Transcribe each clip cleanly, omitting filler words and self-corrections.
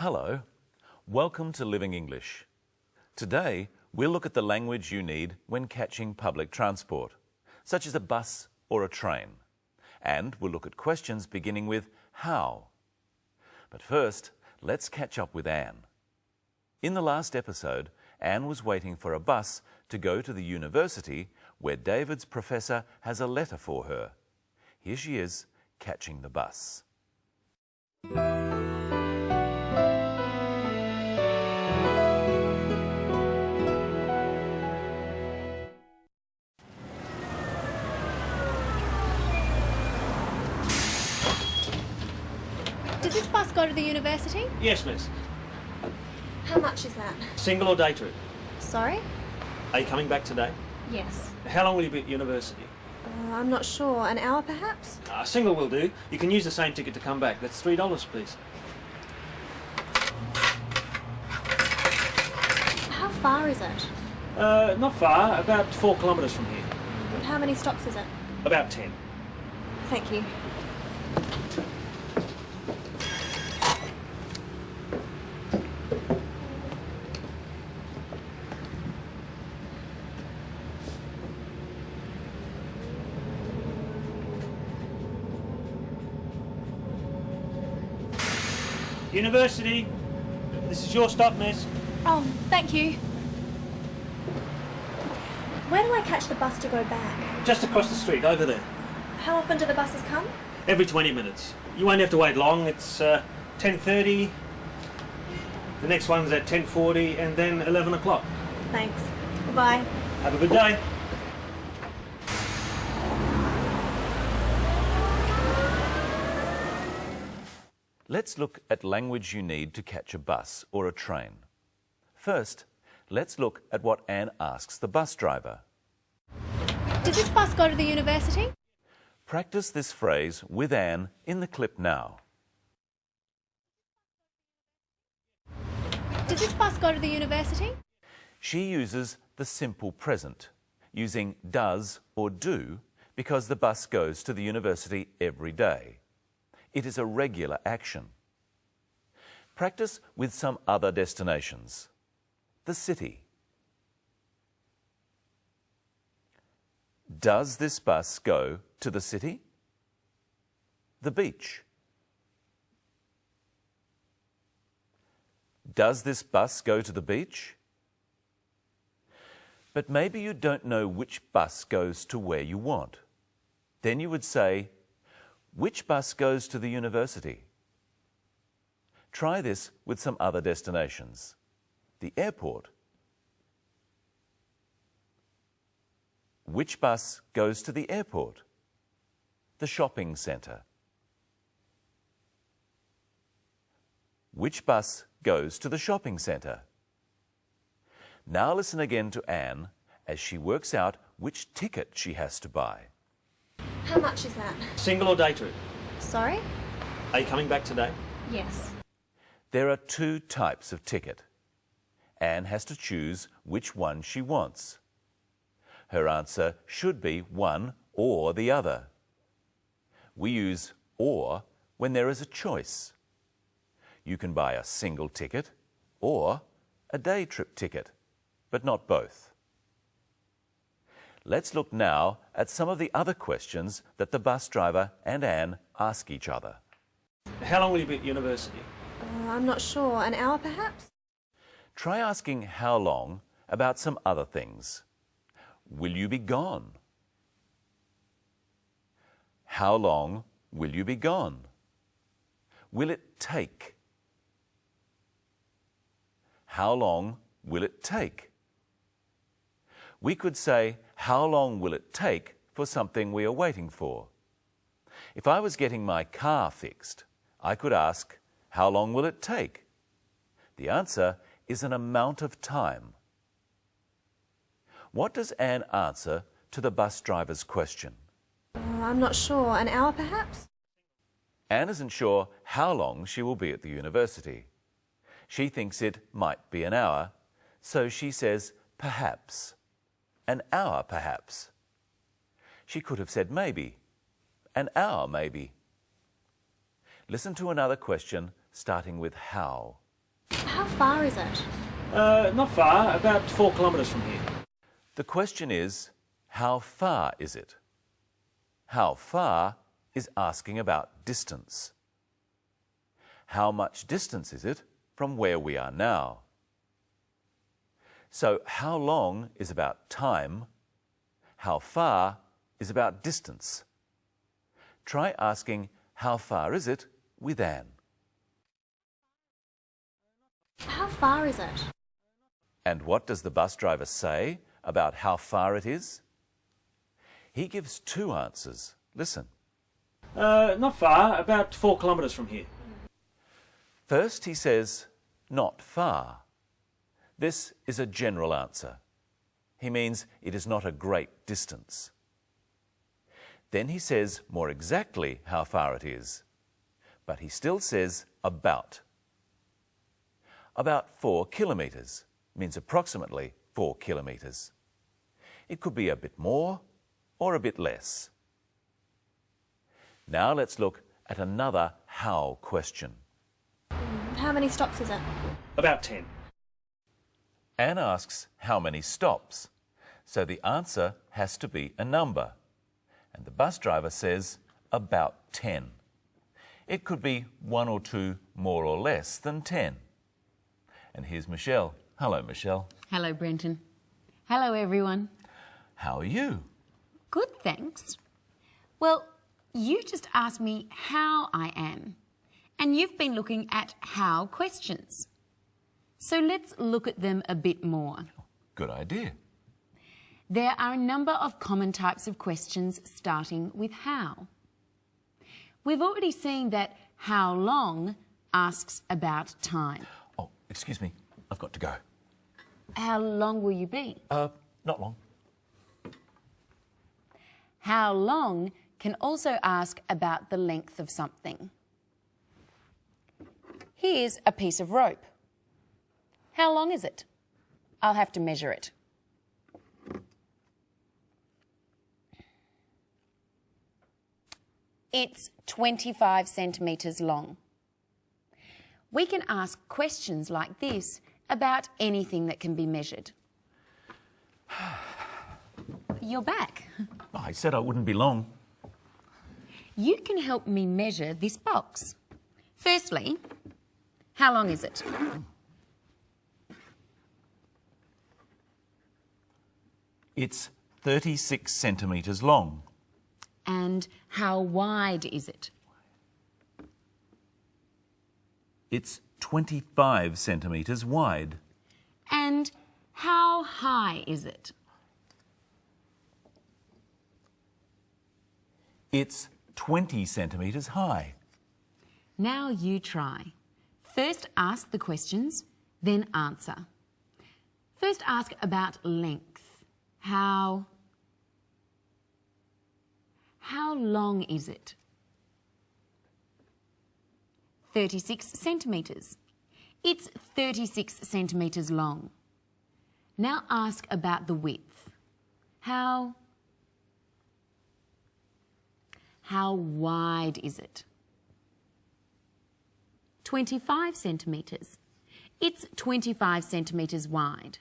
Hello, welcome to Living English. Today, we'll look at the language you need when catching public transport, such as a bus or a train. And we'll look at questions beginning with how. But first, let's catch up with Anne. In the last episode, Anne was waiting for a bus to go to the university where David's professor has a letter for her. Here she is, catching the bus. Does this bus go to the university? Yes, miss. How much is that? Single or day trip? Sorry? Are you coming back today? Yes. How long will you be at university? I'm not sure. An hour perhaps? Single will do. You can use the same ticket to come back. That's $3, please. How far is it? Not far. About 4 kilometres from here. How many stops is it? About 10. Thank you. University. This is your stop, miss. Oh, thank you. Where do I catch the bus to go back? Just across the street, over there. How often do the buses come? Every 20 minutes. You won't have to wait long. It's 10:30. The next one's at 10:40 and then 11 o'clock. Thanks. Goodbye. Have a good day. Let's look at language you need to catch a bus or a train. First, let's look at what Anne asks the bus driver. Does this bus go to the university? Practice this phrase with Anne in the clip now. Does this bus go to the university? She uses the simple present, using does or do because the bus goes to the university every day. It is a regular action. Practice with some other destinations. The city. Does this bus go to the city? The beach. Does this bus go to the beach? But maybe you don't know which bus goes to where you want. Then you would say, which bus goes to the university? Try this with some other destinations. The airport. Which bus goes to the airport? The shopping centre. Which bus goes to the shopping centre? Now listen again to Anne as she works out which ticket she has to buy. How much is that? Single or day trip? Sorry? Are you coming back today? Yes. There are 2 types of ticket. Anne has to choose which one she wants. Her answer should be one or the other. We use or when there is a choice. You can buy a single ticket or a day trip ticket, but not both. Let's look now at some of the other questions that the bus driver and Anne ask each other. How long will you be at university? I'm not sure. An hour perhaps? Try asking how long about some other things. Will you be gone? How long will you be gone? Will it take? How long will it take? We could say, how long will it take for something we are waiting for? If I was getting my car fixed, I could ask, how long will it take? The answer is an amount of time. What does Anne answer to the bus driver's question? I'm not sure. An hour perhaps? Anne isn't sure how long she will be at the university. She thinks it might be an hour, so she says perhaps. An hour perhaps. She could have said maybe. An hour maybe. Listen to another question starting with how. How far is it? Not far, about 4 kilometres from here. The question is, how far is it? How far is asking about distance. How much distance is it from where we are now? So how long is about time. How far is about distance. Try asking how far is it with Anne. How far is it? And what does the bus driver say about how far it is? He gives 2 answers. Listen. Not far, about 4 kilometres from here. First he says, not far. This is a general answer. He means it is not a great distance. Then he says more exactly how far it is, but he still says about. About 4 kilometres means approximately 4 kilometres. It could be a bit more or a bit less. Now let's look at another how question. How many stops is it? About 10. Anne asks how many stops, so the answer has to be a number. And the bus driver says about 10. It could be 1 or 2 more or less than 10. And here's Michelle. Hello, Michelle. Hello, Brenton. Hello, everyone. How are you? Good, thanks. Well, you just asked me how I am, and you've been looking at how questions. So let's look at them a bit more. Good idea. There are a number of common types of questions starting with how. We've already seen that how long asks about time. Oh, excuse me. I've got to go. How long will you be? Not long. How long can also ask about the length of something. Here's a piece of rope. How long is it? I'll have to measure it. It's 25 centimetres long. We can ask questions like this about anything that can be measured. You're back. I said I wouldn't be long. You can help me measure this box. Firstly, how long is it? It's 36 centimetres long. And how wide is it? It's 25 centimetres wide. And how high is it? It's 20 centimetres high. Now you try. First ask the questions, then answer. First ask about length. How long is it? 36 centimetres. It's 36 centimetres long. Now ask about the width. How wide is it? 25 centimetres. It's 25 centimetres wide.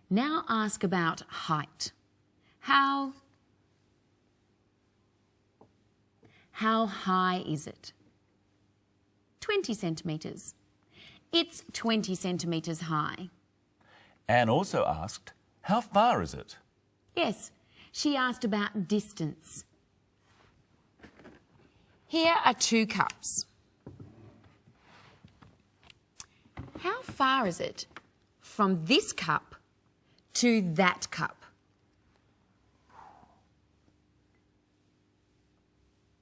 Now ask about height. How high is it? 20 centimetres. It's 20 centimetres high. Anne also asked, how far is it? Yes, she asked about distance. Here are 2 cups. How far is it from this cup to that cup?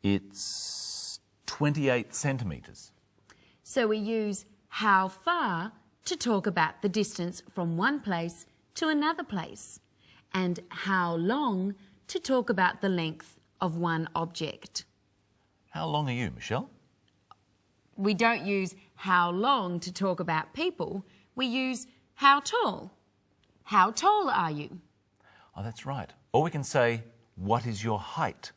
It's 28 centimetres. So we use how far to talk about the distance from one place to another place, and how long to talk about the length of one object. How long are you, Michelle? We don't use how long to talk about people. We use how tall. How tall are you? Oh, that's right. Or we can say, what is your height?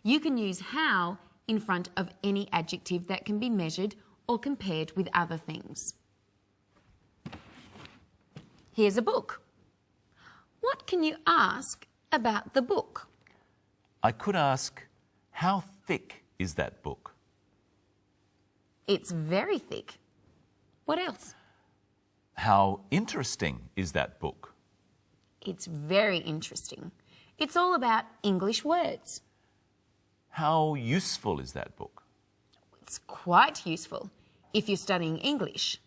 You can use how in front of any adjective that can be measured or compared with other things. Here's a book. What can you ask about the book? I could ask, how thick is that book? It's very thick. What else? How interesting is that book? It's very interesting. It's all about English words. How useful is that book? It's quite useful if you're studying English.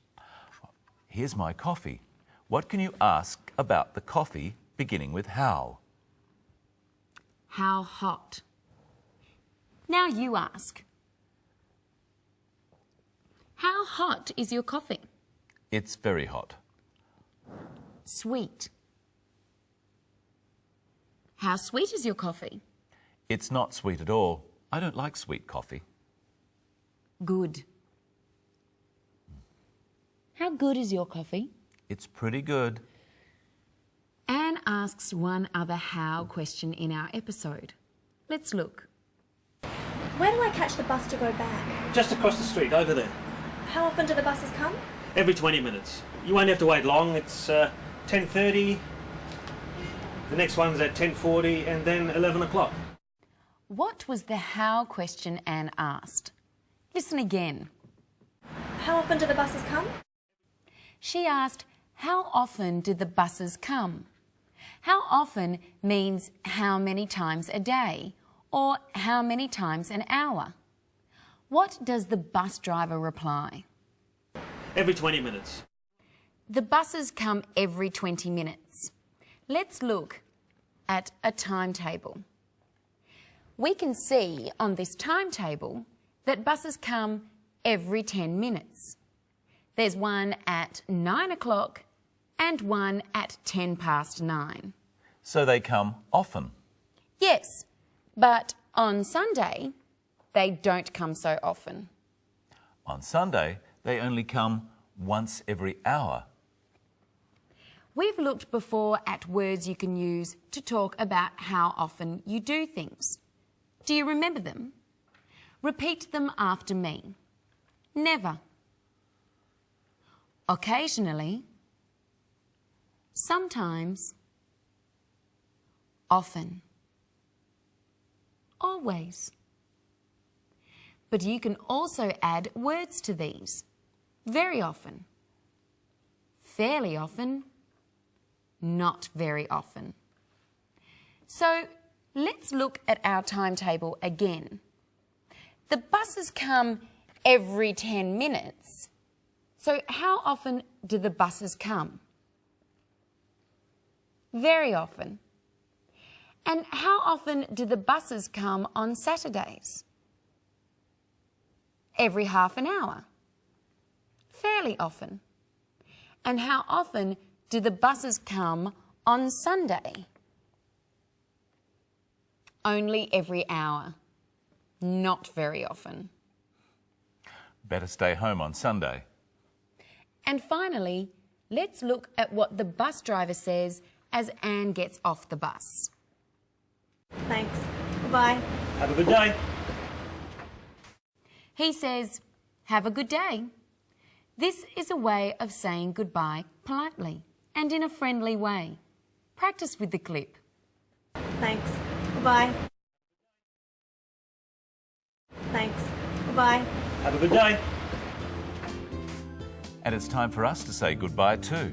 Here's my coffee. What can you ask about the coffee beginning with how? How hot? Now you ask. How hot is your coffee? It's very hot. Sweet. How sweet is your coffee? It's not sweet at all. I don't like sweet coffee. Good. How good is your coffee? It's pretty good. Anne asks one other how question in our episode. Let's look. Where do I catch the bus to go back? Just across the street, over there. How often do the buses come? Every 20 minutes. You won't have to wait long. It's 10:30. The next one's at 10:40 and then 11 o'clock. What was the how question Anne asked? Listen again. How often do the buses come? She asked, how often do the buses come? How often means how many times a day or how many times an hour. What does the bus driver reply? Every 20 minutes. The buses come every 20 minutes. Let's look at a timetable. We can see on this timetable that buses come every 10 minutes. There's one at 9 o'clock and one at 10 past 9. So they come often. Yes, but on Sunday, they don't come so often. On Sunday, they only come once every hour. We've looked before at words you can use to talk about how often you do things. Do you remember them? Repeat them after me. Never. Occasionally. Sometimes. Often. Always. But you can also add words to these. Very often. Fairly often. Not very often. So let's look at our timetable again. The buses come every 10 minutes. So how often do the buses come? Very often. And how often do the buses come on Saturdays? Every half an hour. Fairly often. And how often do the buses come on Sunday? Only every hour. Not very often. Better stay home on Sunday. And finally, let's look at what the bus driver says as Anne gets off the bus. Thanks. Goodbye. Have a good day. He says, have a good day. This is a way of saying goodbye politely and in a friendly way. Practice with the clip. Thanks. Goodbye. Thanks. Goodbye. Have a good day. And it's time for us to say goodbye too.